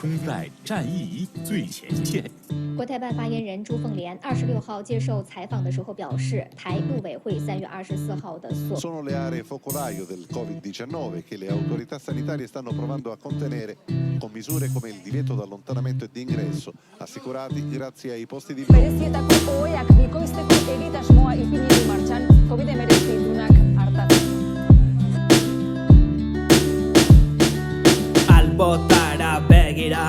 冲在战役最前线。国台办发言人朱凤莲26号接受采访的时候表示，台陆委会3月24号的所 Sono le aree focolaio del Covid-19 che le autorità sanitarie stanno provando a contenere con misure come il divieto d'allontanamento e di ingresso, assicurati grazie ai posti di... Berezietako oheak bikoizteko egitasmoa ipini du martxan COVID-19 dunak hartatzen. Albotara begira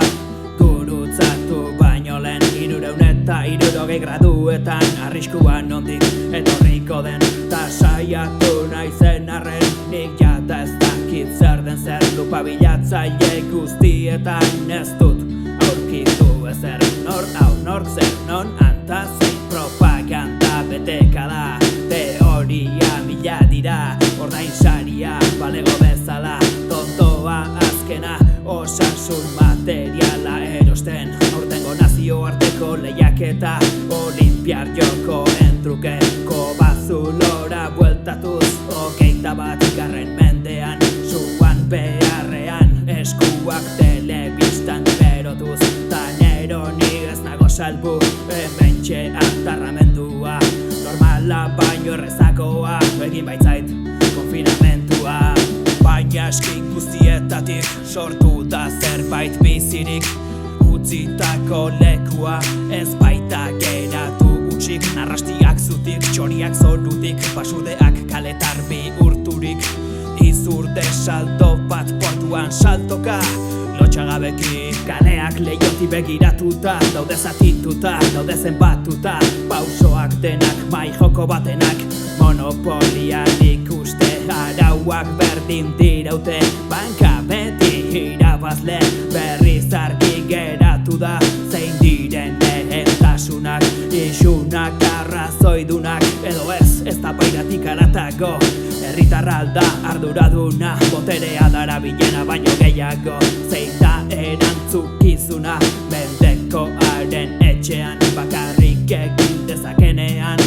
gurutzatu baino lehen 360 graduetan arriskuan nondik etorriko den ta saiatu naizen arren nik jata ez dakit zer den zer lupa bilatzaile guztietan ez dut aurkitu ezer nor hau nork zer non anta zein propaganda beteka da teoria mila dira ordain saria balego bezala tontoa azkena osasun materiala erosten aurtengo nazioarteko lehiaketa olimpiar jokoen trukeko bazulora bueltatuz 21. mendean zuan beharrean eskuak telebistan berotuz tanero ni ez nago salbu hementxe atarramendua normala baino errezakoa egin baitzait konfinamentua baina eskin guztietatik sortu da zerbait bizirik utzitako lekua ez baita geratu utxik narrastiak zutik, txoriak zorutik basurdeak kaletar bihurturik izurde salto bat portuan saltoka lotxagabeki kaleak leioti begiratuta daude zatituta, daude zenbatuta pausoak denak mai joko batenak monopolian ikuste arauak berdin diraute banka beti irabazle berriz argi geratu da zein diren lehentasunak isunak arrazoidunak edo ez da pairatik aratago herritarra alda arduraduna boterea darabilena baino gehiago zein da erantzukizuna mendekoaren etxean bakarrik egin dezakenean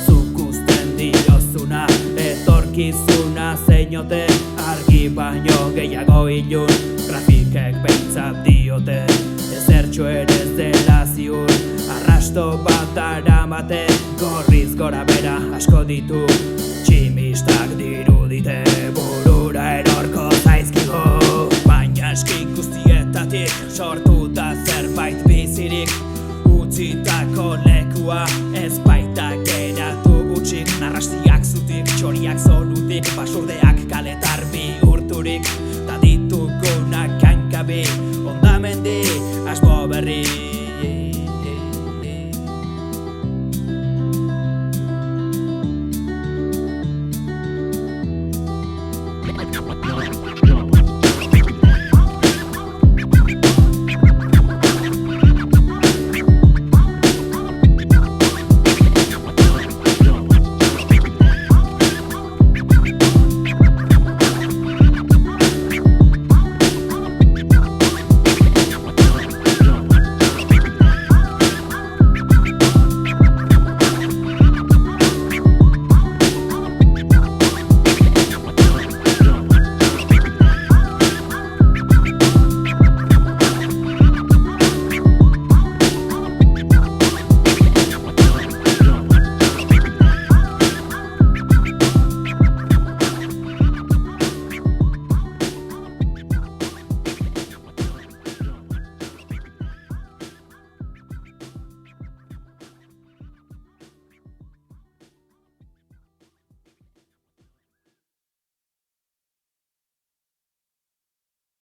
zuk usten diozuna etorkizuna zeinote argi baino gehiago ilun grafikek behintzat diote ezertxo ere ez dela ziur arrasto bat daramate gorriz gora bera asko ditu tximistak dirudite burura